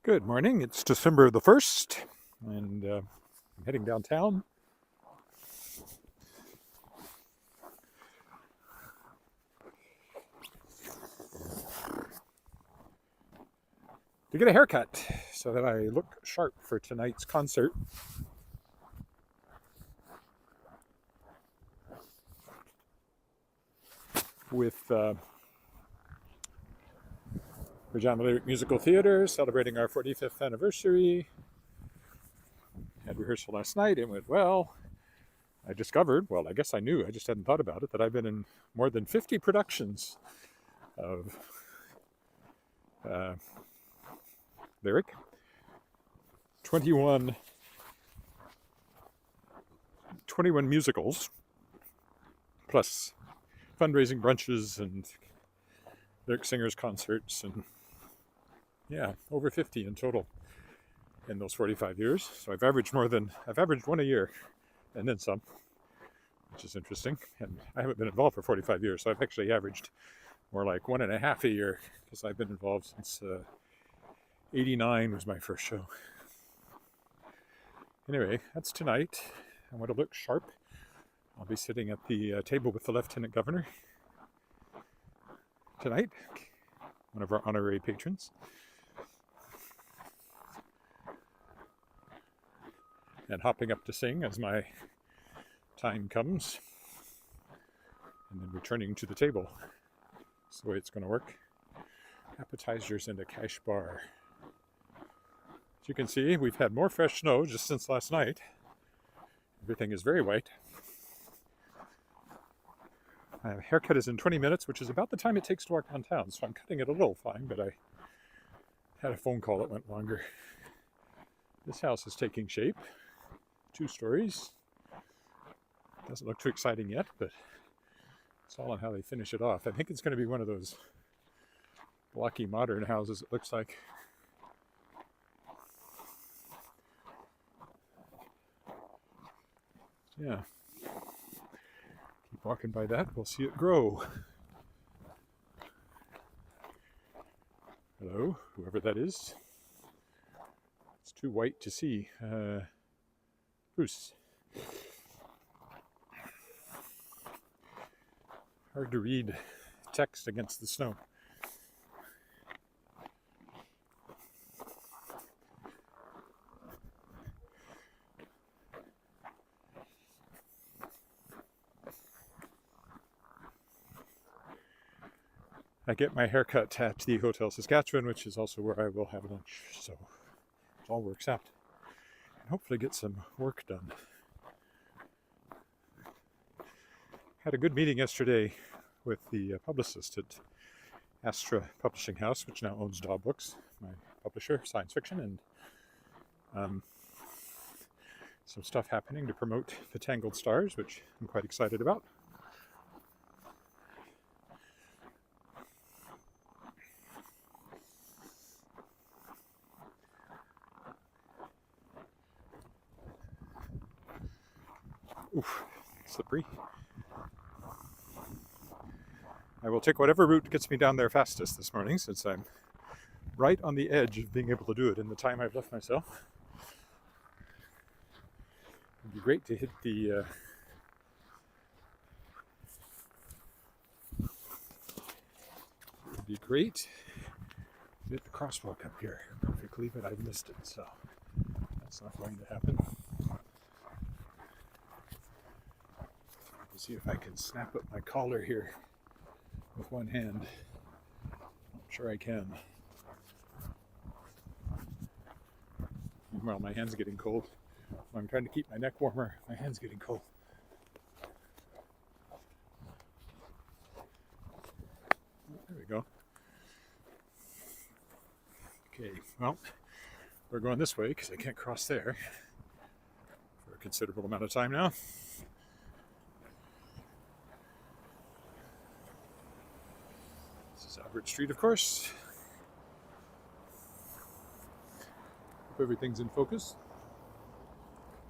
Good morning. It's December the 1st, and I'm heading downtown. To get a haircut so that I look sharp for tonight's concert. With Regina Lyric Musical Theater celebrating our 45th anniversary. Had rehearsal last night. It went well. I discovered, well, I guess I knew, I just hadn't thought about it, that I've been in more than 50 productions of Lyric. 21 musicals, plus fundraising brunches and lyric singers concerts, and yeah, over 50 in total in those 45 years. So I've averaged one a year and then some, which is interesting. And I haven't been involved for 45 years, so I've actually averaged more like 1.5 a year, because I've been involved since 89 was my first show. Anyway, that's tonight. I want to look sharp. I'll be sitting at the table with the Lieutenant Governor tonight, one of our honorary patrons. And hopping up to sing as my time comes, and then returning to the table. That's the way it's going to work. Appetizers and a cash bar. As you can see, we've had more fresh snow just since last night. Everything is very white. My haircut is in 20 minutes, which is about the time it takes to walk downtown, so I'm cutting it a little fine, but I had a phone call that went longer. This house is taking shape. 2 stories. Doesn't look too exciting yet, but it's all on how they finish it off. I think it's going to be one of those blocky modern houses, it looks like. Yeah. Keep walking by that, we'll see it grow. Hello, whoever that is. It's too white to see. Bruce. Hard to read text against the snow. I get my haircut at the Hotel Saskatchewan, which is also where I will have lunch, so it all works out. And hopefully get some work done. Had a good meeting yesterday with the publicist at Astra Publishing House, which now owns Daw Books, my publisher, science fiction, and some stuff happening to promote The Tangled Stars, which I'm quite excited about. Oof, slippery. I will take whatever route gets me down there fastest this morning, since I'm right on the edge of being able to do it in the time I've left myself. It'd be great to hit the crosswalk up here perfectly, but I've missed it, so that's not going to happen. We'll see if I can snap up my collar here with one hand. I'm sure I can. Well, my hand's getting cold. I'm trying to keep my neck warmer. My hand's getting cold. There we go. Okay, well, we're going this way because I can't cross there for a considerable amount of time now. This is Albert Street, of course. Hope everything's in focus.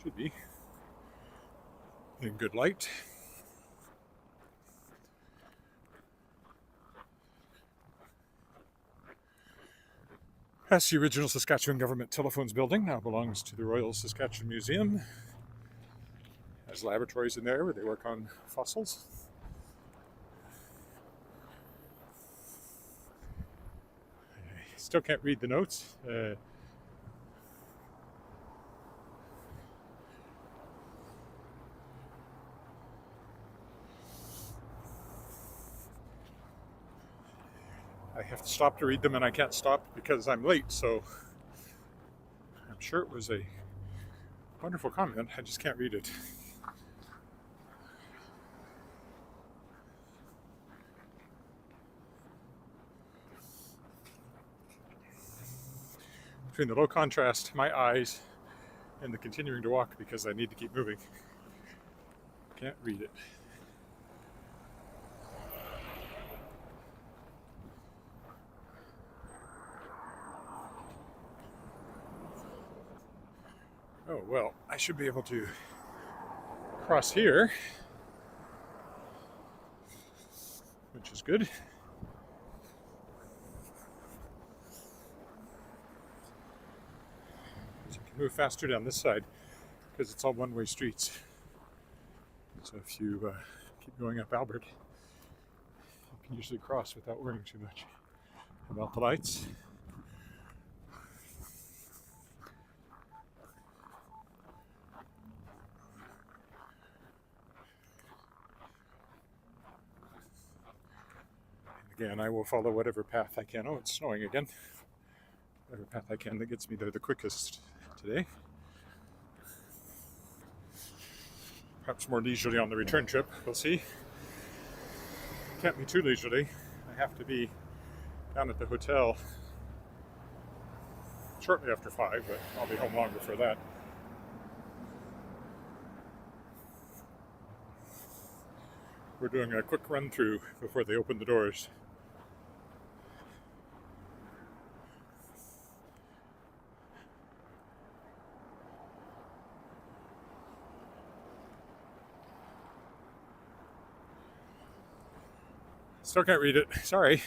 Should be. In good light. That's the original Saskatchewan Government Telephones building, now belongs to the Royal Saskatchewan Museum. Has laboratories in there where they work on fossils. I still can't read the notes. I have to stop to read them, and I can't stop because I'm late, so I'm sure it was a wonderful comment. I just can't read it. Between the low contrast, my eyes, and the continuing to walk because I need to keep moving, can't read it. Oh, well, I should be able to cross here, which is good. So you can move faster down this side because it's all one-way streets. So if you keep going up Albert, you can usually cross without worrying too much about the lights. Again, I will follow whatever path I can. Oh, it's snowing again. Whatever path I can that gets me there the quickest today. Perhaps more leisurely on the return trip. We'll see. Can't be too leisurely. I have to be down at the hotel shortly after 5, but I'll be home long before that. We're doing a quick run through before they open the doors. Still can't read it. Sorry.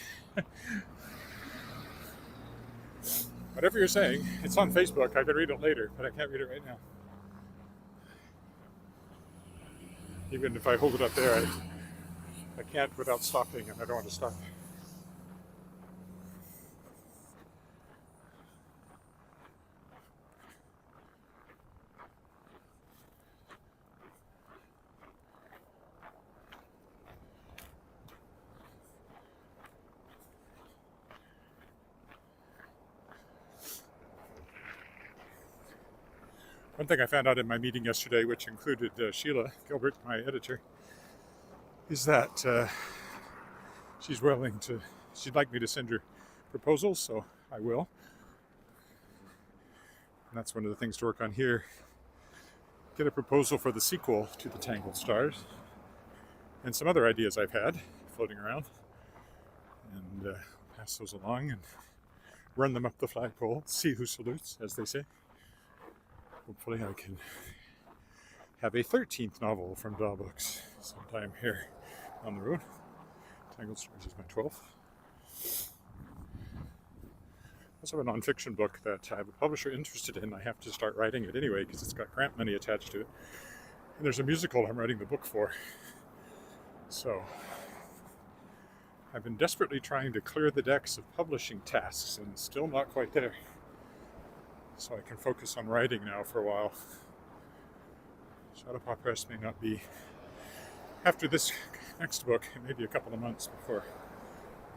Whatever you're saying, it's on Facebook. I could read it later, but I can't read it right now. Even if I hold it up there, I can't without stopping, and I don't want to stop. One thing I found out in my meeting yesterday, which included Sheila Gilbert, my editor, is that she'd like me to send her proposals, so I will. And that's one of the things to work on here. Get a proposal for the sequel to The Tangled Stars, and some other ideas I've had floating around, and pass those along and run them up the flagpole, see who salutes, as they say. Hopefully I can have a 13th novel from Daw Books sometime here on the road. Tangled Stars is my 12th. I also have a nonfiction book that I have a publisher interested in. I have to start writing it anyway because it's got grant money attached to it. And there's a musical I'm writing the book for. So I've been desperately trying to clear the decks of publishing tasks and still not quite there. So I can focus on writing now for a while. Shadowpaw Press may not be after this next book. It may be a couple of months before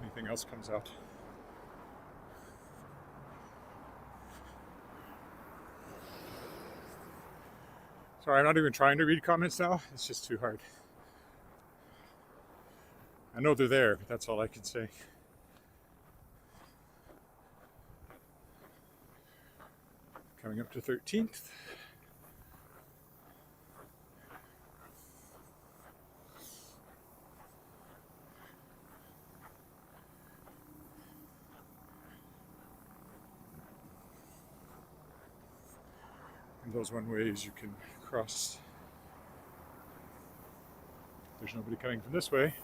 anything else comes out. Sorry, I'm not even trying to read comments now. It's just too hard. I know they're there, but that's all I can say. Coming up to 13th. And those one ways you can cross. There's nobody coming from this way.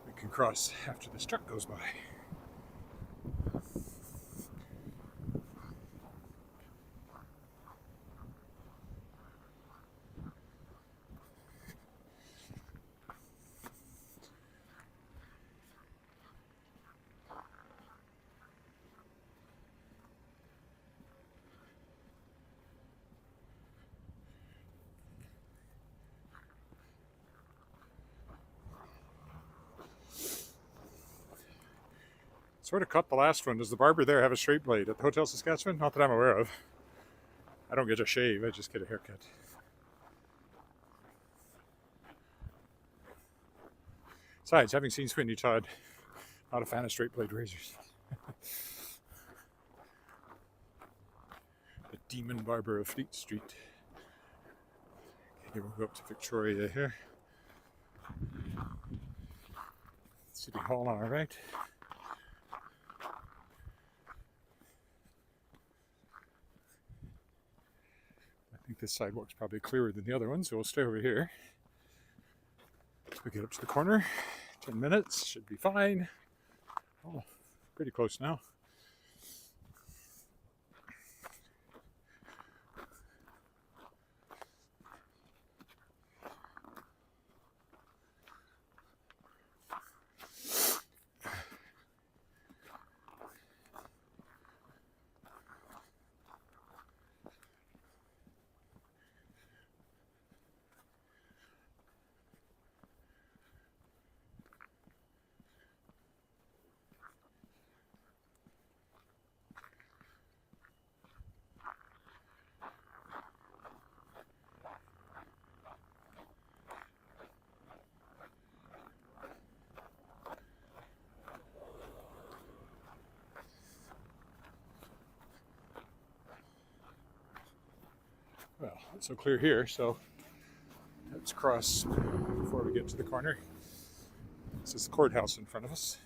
We can cross after this truck goes by. Sort of cut the last one. Does the barber there have a straight blade at the Hotel Saskatchewan? Not that I'm aware of. I don't get a shave, I just get a haircut. Besides, having seen Sweeney Todd, not a fan of straight blade razors. The demon barber of Fleet Street. Okay, we'll go up to Victoria here. City Hall on our right. I think this sidewalk's probably clearer than the other one, so we'll stay over here. So we get up to the corner. 10 minutes, should be fine. Oh, pretty close now. Well, it's so clear here, so let's cross before we get to the corner. This is the courthouse in front of us.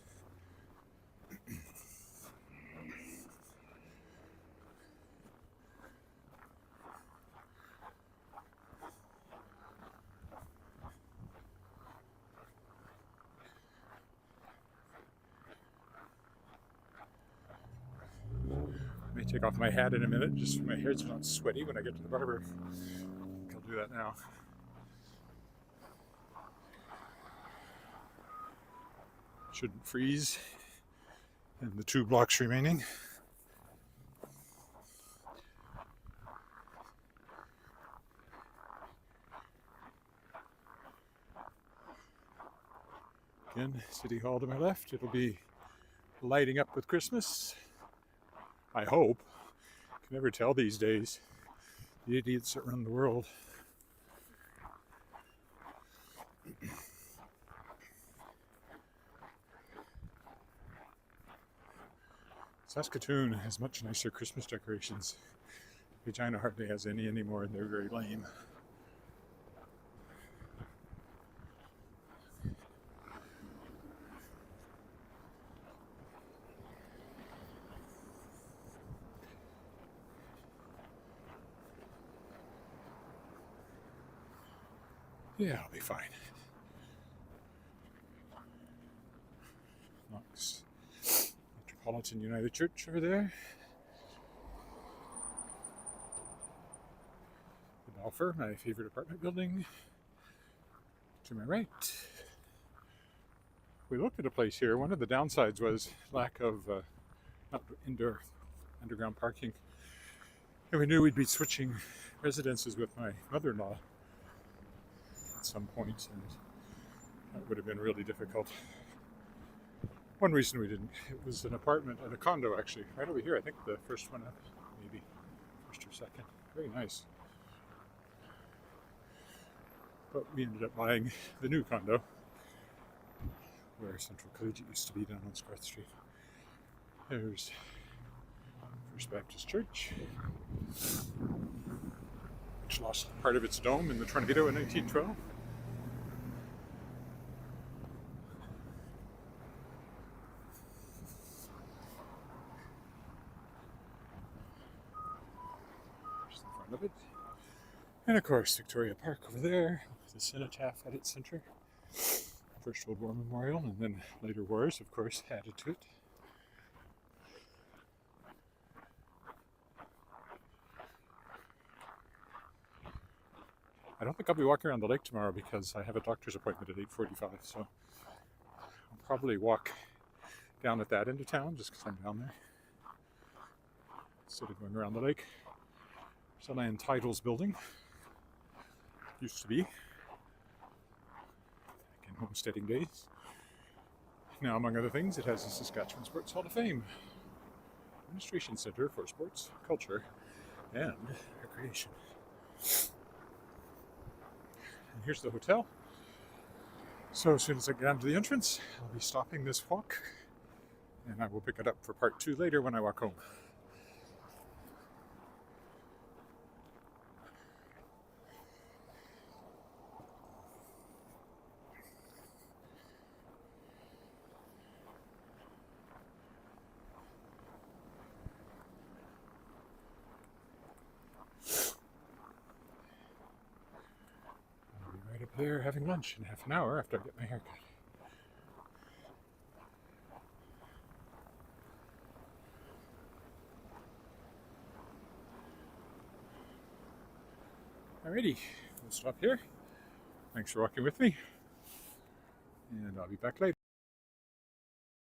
I may take off my hat in a minute, just so my hair's not sweaty when I get to the barber. I think I'll do that now. Shouldn't freeze in the 2 blocks remaining. Again, City Hall to my left. It'll be lighting up with Christmas. I hope. Can never tell these days. The idiots that run the world. Saskatoon has much nicer Christmas decorations. Regina hardly has any anymore, and they're very lame. Yeah, I'll be fine. Knox Metropolitan United Church over there. The Balfour, my favorite apartment building. To my right. We looked at a place here. One of the downsides was lack of not indoor underground parking. And we knew we'd be switching residences with my mother-in-law at some point, and that would have been really difficult. One reason we didn't, it was an apartment and a condo actually, right over here. I think the first one up, maybe first or second. Very nice. But we ended up buying the new condo where Central Collegiate used to be down on Scarth Street. There's First Baptist Church, which lost part of its dome in the tornado in 1912. There's the front of it. And of course, Victoria Park over there, with the cenotaph at its center. First World War Memorial, and then later wars, of course, added to it. I don't think I'll be walking around the lake tomorrow because I have a doctor's appointment at 8:45, so I'll probably walk down at that end of town just because I'm down there instead of going around the lake. There's a land titles building. Used to be back in homesteading days. Now, among other things, it has the Saskatchewan Sports Hall of Fame, Administration Center for Sports, Culture, and Recreation. And here's the hotel. So as soon as I get down to the entrance, I'll be stopping this walk, and I will pick it up for part 2 later when I walk home. I'll be right up there having lunch in half an hour after I get my haircut. Alrighty, we'll stop here. Thanks for walking with me, and I'll be back later.